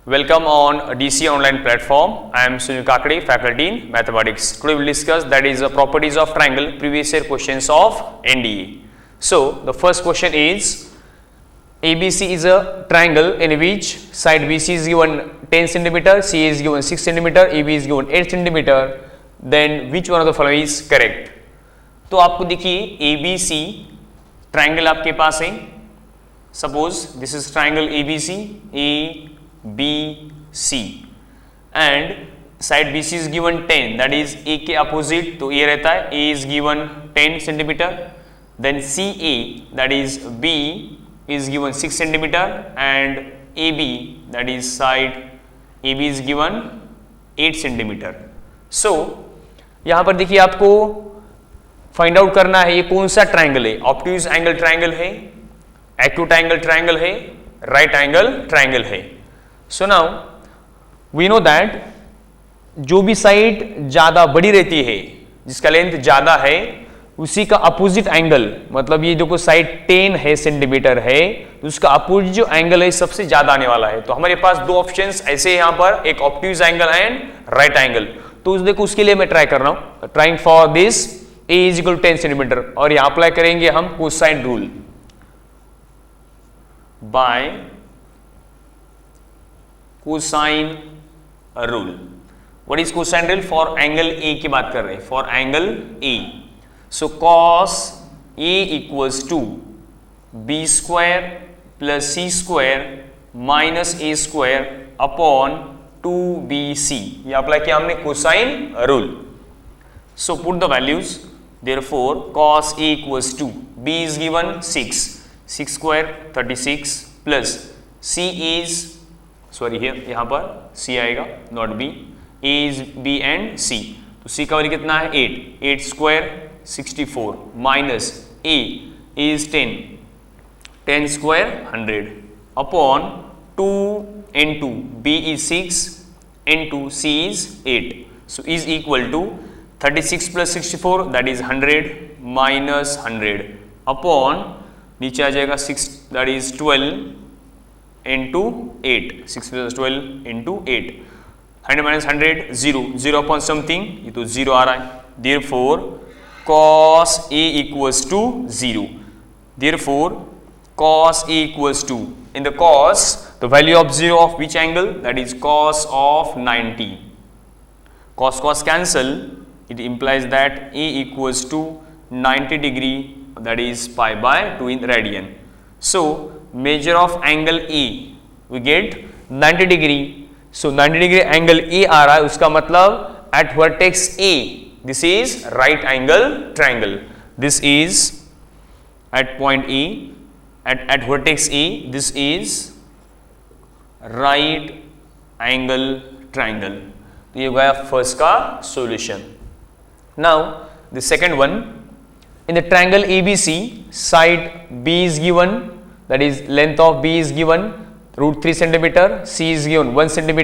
Welcome on DC online platform. I am Sunil Kakade, faculty in mathematics. Today we will discuss that is the properties of triangle, previous year questions of NDA. So the first question is ABC is a triangle in which side BC is given 10 cm, C is given 6 cm, AB is given 8 cm. Then which one of the following is correct? तो आपको देखिए ABC triangle आपके पास है. Suppose this is triangle ABC, ABC and side BC is given 10, that is A के opposite तो A रहता है, A is given 10 cm, then CA that is B is given 6 cm and AB that is side AB is given 8 cm. So यहाँ पर देखिए आपको find out करना है ये कौन सा ट्राइंगल है. ऑब्ट्यूज एंगल ट्राइंगल है, एक्यूट एंगल ट्राइंगल है, राइट एंगल ट्राइंगल है. So now we know that जो भी साइड ज्यादा बड़ी रहती है, जिसका लेंथ ज्यादा है, उसी का अपोजिट एंगल, मतलब ये जो साइड 10 है सेंटीमीटर है, तो उसका अपोजिट जो एंगल है सबसे ज्यादा आने वाला है. तो हमारे पास दो ऑप्शंस ऐसे यहाँ पर, एक obtuse angle and right angle. तो देखो उसके लिए मैं ट्राई कर रहा हूं, trying for this A is equal 10 centimetre और यहां अप्लाई करेंगे हम cosine rule by cosine rule. What is cosine rule? For angle A की बात कर रहे हैं, for angle A. So cos A equals to B square plus C square minus A square upon 2bc. ये apply किया हमने cosine rule. So put the values. Therefore, cos A equals to B is given 6 square 36 plus C is here यहाँ पर C आएगा not B. A is B and C. तो C का value कितना है 8 square 64 minus A is 10 square 100 upon 2 into B is 6 into C is 8. So is equal to 36 plus 64 that is 100 minus 100 upon नीचे आ जाएगा 6 that is 12 into 8. 6 plus 12 into 8. 100 minus 100 0 upon something, ये तो 0 आ रहा है. Therefore cos A equals to 0. Therefore cos A equals to, in the cos the value of 0 of which angle? That is cos of 90. Cos cancel. It implies that A equals to 90 degree, that is pi by 2 in radian. So measure of angle A we get 90 degree. So 90 degree angle A आ रहा है, उसका मतलब at vertex A this is right angle triangle. This is at point A, at vertex A this is right angle triangle. तो ये गया first का solution. Now the second one, in the triangle ABC, side B is given, that is length of B is given √3 cm, C is given 1 cm,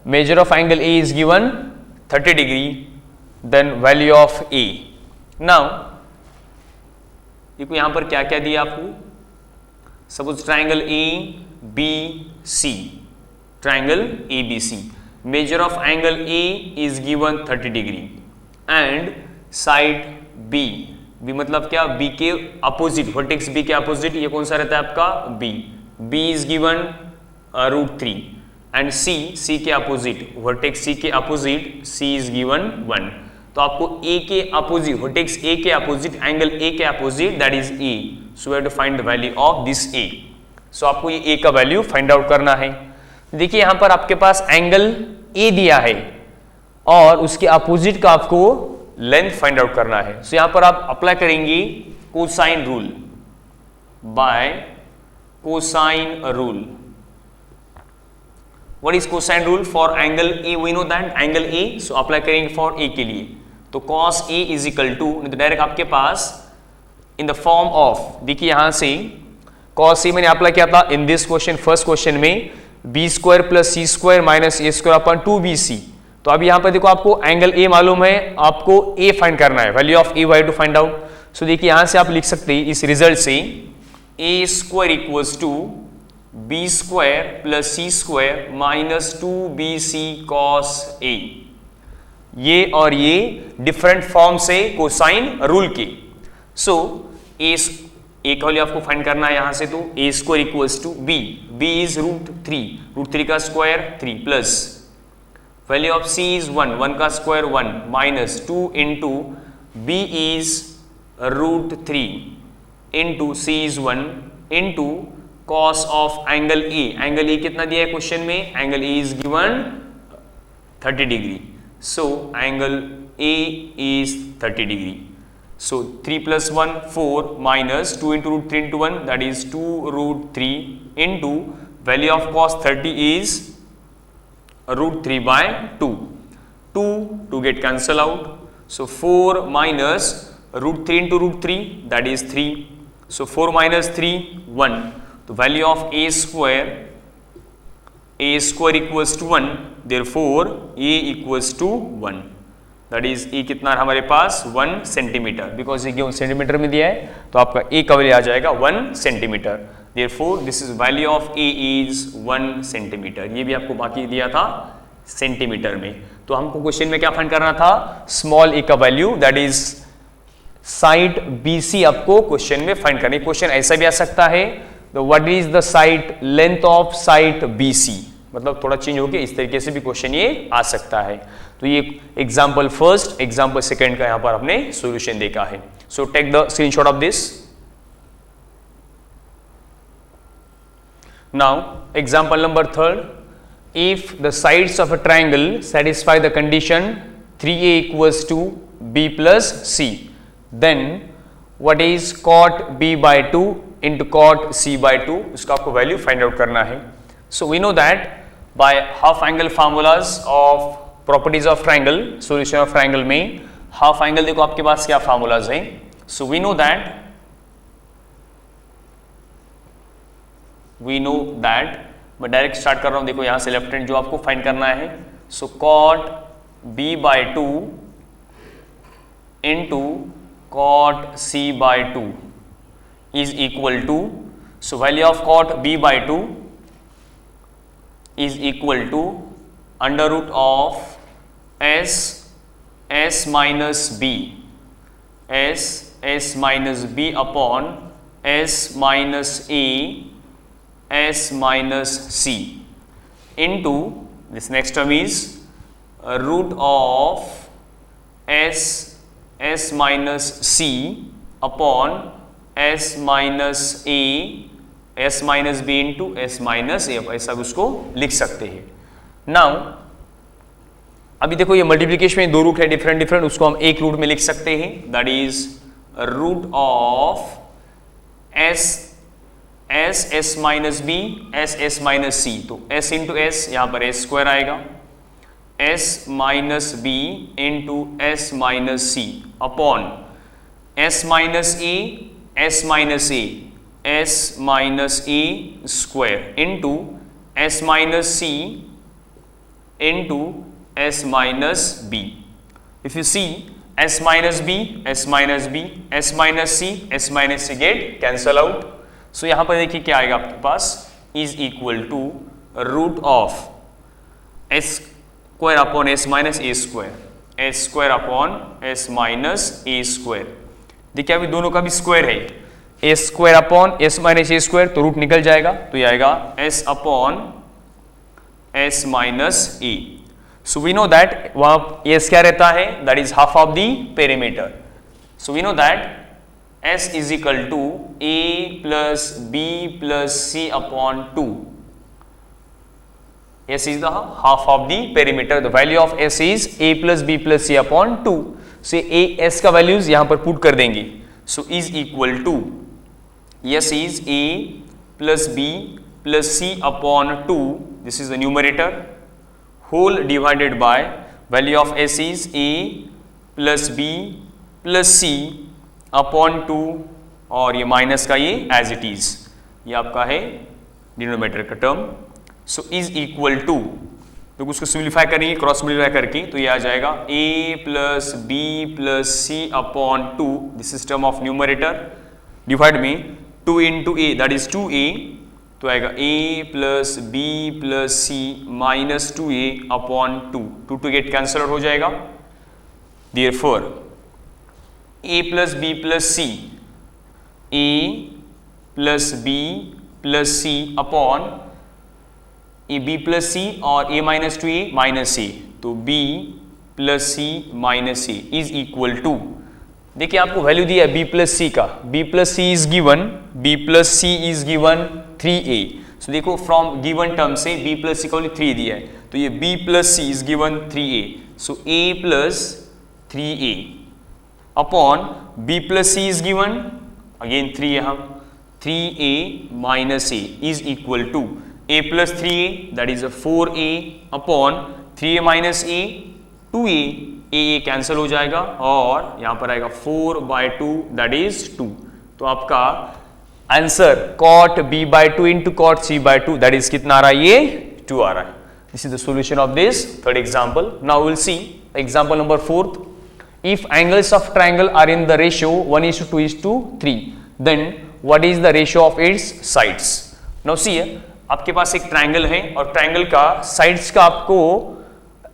measure of angle A is given 30 degree, then value of A. Now देखो यहाँ पर क्या क्या दिया आपको. Suppose triangle ABC, triangle ABC, measure of angle A is given 30 degree and side B मतलब क्या, B के अपोजिट, वर्टेक्स B के अपोजिट ये कौन सा रहता है आपका B is given √3 and C के अपोजिट, वर्टेक्स C के अपोजिट C is given 1. तो आपको A के अपोजिट, वर्टेक्स A के अपोजिट, एंगल A के opposite that is A. So we have to find the value of this A. So आपको ये A का वैल्यू फाइंड आउट करना है. देखिए यहाँ पर आपके पास एंगल A दिया है और उसके अपोजिट का आपको लेंथ फाइंड आउट करना है. सो यहां पर आप अप्लाई करेंगे cosine rule by cosine rule. What is cosine rule? For angle A we know that angle A, so apply करेंगे फॉर ए के लिए. तो cos A is equal to, direct आपके पास इन द फॉर्म ऑफ, देखिए यहां से cos A मैंने अप्लाई किया था in this question, first question में B square plus C square minus A square upon 2bc. तो अब यहां पर देखो आपको एंगल A मालूम है, आपको A फाइंड करना है, value of A Y to find out. So देखिए यहां से आप लिख सकते हैं इस रिजल्ट से A square equals to B square plus C square minus 2bc cos a। ये और ये डिफरेंट फॉर्म से कोसाइन रूल के। सो ए का वैल्यू आपको फाइंड करना है यहां से, तो A square equals to B, B is √3 का square 3 plus value of c is 1 का square 1 minus 2 into B is √3 into C is 1 into cos of angle A कितना दिया है क्वेश्चन में, angle A is given 30 degree, so angle A is 30 degree. So 3 plus 1 4 minus 2 into √3 into 1, that is 2√3 into value of cos 30 is √3 by 2 to get cancel out. So 4 minus √3 into √3, that is 3. So 4 minus 3 1. The value of a square equals to 1, therefore a equals to 1. That is a कितना हमारे पास 1 centimetre, because ये क्यों centimetre में दिया है तो आपका ए का वैल्यू आ जाएगा 1 centimetre. Therefore this is value of A is 1 centimetre. ये भी आपको बाकी दिया था सेंटीमीटर में, तो हमको क्वेश्चन में क्या फाइंड करना था, स्मॉल ए का value, that is side BC आपको क्वेश्चन में फाइंड करनी। क्वेश्चन ऐसा भी आ सकता है, what is the side length of side BC, मतलब थोड़ा चेंज होके इस तरीके से भी क्वेश्चन ये आ सकता है। तो ये एग्जाम्पल फर्स्ट, एग्जाम्पल सेकेंड का यहां पर आपने सॉल्यूशन देखा है। So take the screenshot of this. Now example number third, if the sides of a triangle satisfy the condition 3a equals to b plus c, then what is cot b by 2 into cot c by 2, उसका आपको value find out करना है। So we know that by half angle formulas of properties of triangle, solution of triangle में half angle देखो आपके पास क्या formulas हैं। सो वी नो दैट मैं डायरेक्ट स्टार्ट कर रहा हूं, देखो यहां से लेफ्ट हैंड जो आपको फाइंड करना है। So cot b by 2 into cot c by 2 is equal to, so value of cot b by 2 is equal to under root of s minus b upon s minus a s minus c into this next term is root of s minus c upon s minus a s minus B into S minus A, ऐसा उसको लिख सकते हैं। Now अभी देखो ये multiplication में दो रूट है डिफरेंट, उसको हम एक रूट में लिख सकते हैं, that is root of S minus B S minus C, तो एस इंटू एस यहां पर एस स्क्वायर आएगा, S minus B into S minus C upon S minus A s minus a square into s minus c into s minus b. If you see s minus b, s minus b, s minus c get cancel out. So यहाँ पर देखिए क्या आएगा आपके पास, is equal to root of s square upon s minus a square, s square upon s minus a square। देखिए अभी दोनों का भी स्क्वायर है, A square upon S minus A square, तो रूट निकल जाएगा, तो ये आएगा S upon S minus A. So we know that वहां एस क्या रहता है, that is half of the perimeter. So we know that S is equal to A plus B plus C upon 2। S is the half of the perimeter, the value of S is A plus B plus C upon 2। So A S का values यहां पर put कर देंगे। So is equal to S is A plus B plus C upon 2, this is the numerator, whole divided by value of S is A plus B plus C upon 2, और ये minus का ये as it is, ये आपका है denominator का term. So is equal to, तो उसको सिंप्लीफाई करेंगे क्रॉस मल्टीप्लाई करके, तो ये आ जाएगा A plus B plus C upon 2, this is term of numerator, divide में 2 into a, that is 2a तो आएगा a plus B plus C minus 2a upon 2 to get cancel हो जाएगा। Therefore a plus B plus C, a plus B plus C upon A B plus C और a minus 2a minus a, तो b plus C minus a is equal to, देखिए आपको value दिया है b plus C का, b plus C is given, b plus C is given 3a। So देखो from given term से b plus C का only 3 दिया है, तो ये b plus C is given 3a, so a plus 3a upon b plus C is given again 3 यहाँ, 3a minus a is equal to a plus 3a that is 4a upon 3a minus a 2a, a cancel हो जाएगा और यहां पर आएगा 4/2 that is 2। तो आपका answer cot b/2 into cot c/2 that is कितना आ रहा है, ये 2 आ रहा है। This is the solution of this third example. Now will see example number 4th। If angles of triangle are in the ratio 1:2:3 then what is the ratio of its sides. Now see आपके पास एक triangle है और triangle का sides का आपको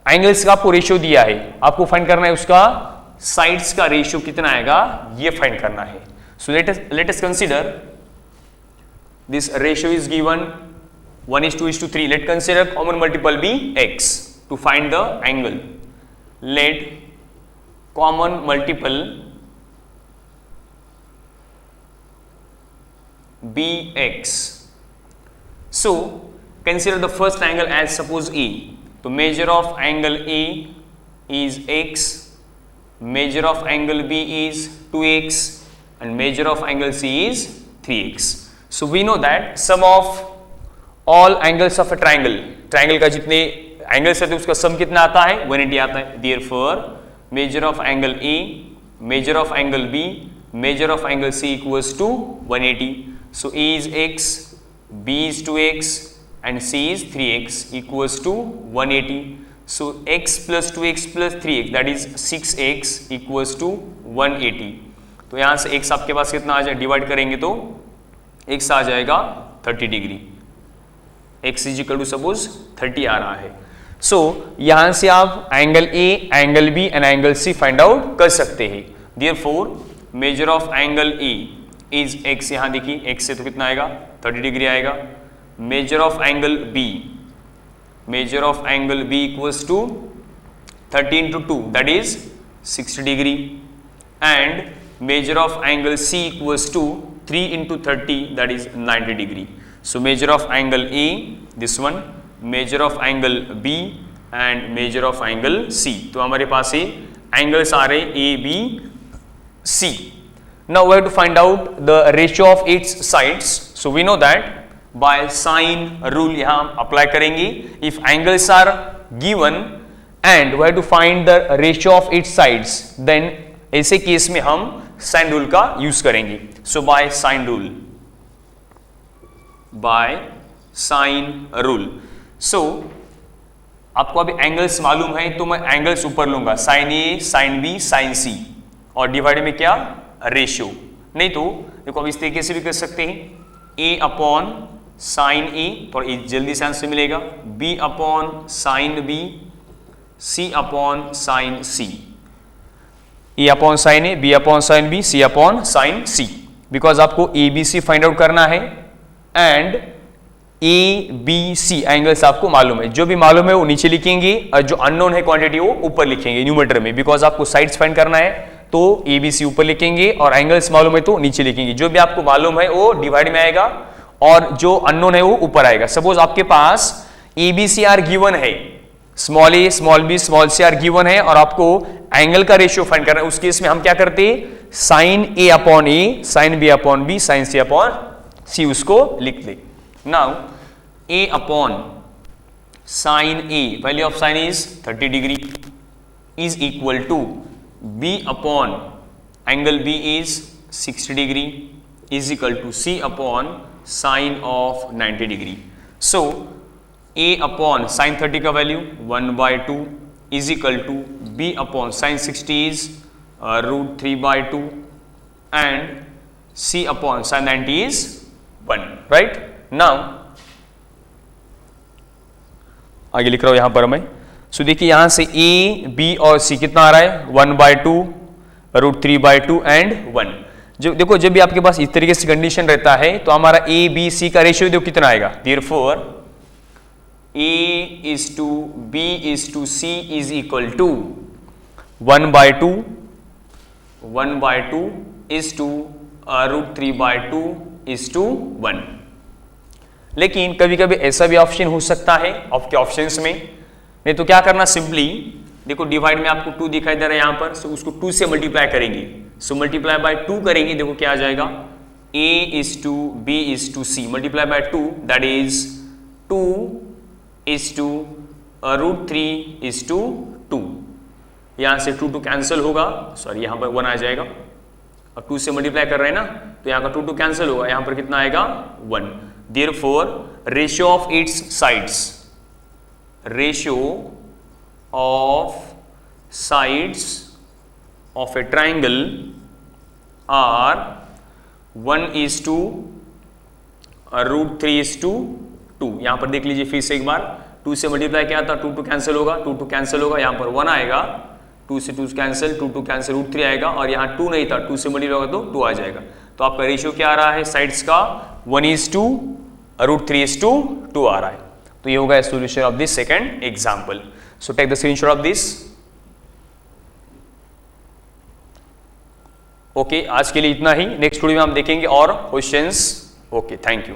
angles का आपको रेशियो दिया है, आपको फाइंड करना है उसका साइड्स का रेशियो कितना आएगा, ये फाइंड करना है। So let us consider this ratio is given 1:2:3। Let consider common multiple be x to find the angle. Let common multiple be x। So consider the first angle as suppose A. तो measure of angle A is x, measure of angle B is 2x and measure of angle C is 3x. So we know that sum of all angles of a triangle, triangle का जितने angles है तो उसका sum कितना आता है, 180 आता है। Therefore measure of angle A, measure of angle B, measure of angle C equals to 180. So A is x, B is 2x and C is 3x equals to 180. So x plus 2x plus 3x that is 6x equals to 180. तो यहाँ से x आपके पास कितना आ जाए, divide करेंगे तो x आ जाएगा 30 degree. x is equal to suppose 30 आ रहा है। सो यहाँ से आप angle A, angle B and angle C find out कर सकते हैं। Therefore measure of angle A is x, यहाँ देखिए x से तो कितना आएगा 30 डिग्री आएगा। measure of angle B, measure of angle B equals to 30 into 2 that is 60 degree and measure of angle C equals to 3 into 30 that is 90 degree. So measure of angle A, this one, measure of angle B and measure of angle C. तो हमारे पास ये angles आ रहे A, B, C. Now we have to find out the ratio of its sides. So we know that by sine rule यहाँ हम apply करेंगे। if angles are given and we have to find the ratio of its sides then ऐसे case में हम sine rule का use करेंगे। so by sine rule, by sine rule, so आपको अभी एंगल्स मालूम है तो मैं एंगल्स ऊपर लूंगा, sin A, sin B, sin C और डिवाइड में क्या रेशियो, नहीं तो देखो अब इस तरीके से भी कर सकते हैं A अपॉन साइन ए, थोड़ा जल्दी से आंसर मिलेगा, B upon sine B, C upon sine C, A upon sine A, B upon sine B, C upon sine C. Because आपको A B C find out करना है and A B C angles आपको मालूम है, जो भी मालूम है वो नीचे लिखेंगे और जो अननोन है क्वांटिटी वो ऊपर लिखेंगे न्यूमरेटर में। बिकॉज आपको साइड्स फाइंड करना है तो ए बी सी ऊपर लिखेंगे और एंगल्स मालूम है तो नीचे लिखेंगे। जो भी आपको मालूम है वो डिवाइड में आएगा और जो अननोन है वो ऊपर आएगा। सपोज आपके पास A B C are given है, small A small B small C are given है और आपको एंगल का रेशियो फाइंड करना है। उस केस में हम क्या करते हैं, sine A upon A, sine B upon B, sine C upon C उसको लिख दे। Now A upon sine A, value of sine is 30 degree is equal to B upon angle B is 60 degree is equal to C upon sine of 90 degree. So a upon sine 30 का value 1/2 is equal to b upon sine 60 is √3/2 and c upon sign 90 is 1, right. Now आगे लिख रहा हूं यहां पर मैं। सो देखिए यहां से ए बी और सी कितना आ रहा है 1/2 √3/2 एंड 1। जो देखो जब भी आपके पास इस तरीके से कंडीशन रहता है तो हमारा ए बी सी का रेशियो देखो कितना आएगा। Therefore A:B:C is equal to 1/2 √3/2 1। लेकिन कभी कभी ऐसा भी ऑप्शन हो सकता है आपके ऑप्शंस में, नहीं तो क्या करना, सिंपली देखो डिवाइड में आपको 2 दिखाई दे रहा है यहां पर, सो उसको 2 से मल्टीप्लाई करेंगे। सो मल्टीप्लाई बाय 2 करेंगे, देखो क्या आ जाएगा A:B:C multiply by 2 that is 2:√3:2। यहां से 2 कैंसिल होगा, सॉरी यहां पर 1 आ जाएगा और 2 से मल्टीप्लाई कर रहे हैं ना तो यहां का 2 कैंसिल होगा, यहां पर कितना आएगा 1। Therefore ratio of its sides, ratio of sides of a triangle are 1:√3:2। यहां पर देख लीजिए फिर से एक बार, 2 से मल्टीप्लाई किया था 2 कैंसिल होगा, 2 कैंसिल होगा, यहां पर 1 आएगा, 2 से 2 कैंसिल, 2 कैंसिल √3 आएगा और यहां 2 नहीं था, 2 से मल्टीप्लाई होगा तो 2 आ जाएगा। तो आपका रेशियो क्या आ रहा है साइड्स का 1:√3:2 आ रहा है। तो ये होगा solution of this second example. So take the screenshot of this. Okay, आज के लिए इतना ही। नेक्स्ट वीडियो में हम देखेंगे और क्वेश्चंस। Okay, thank you.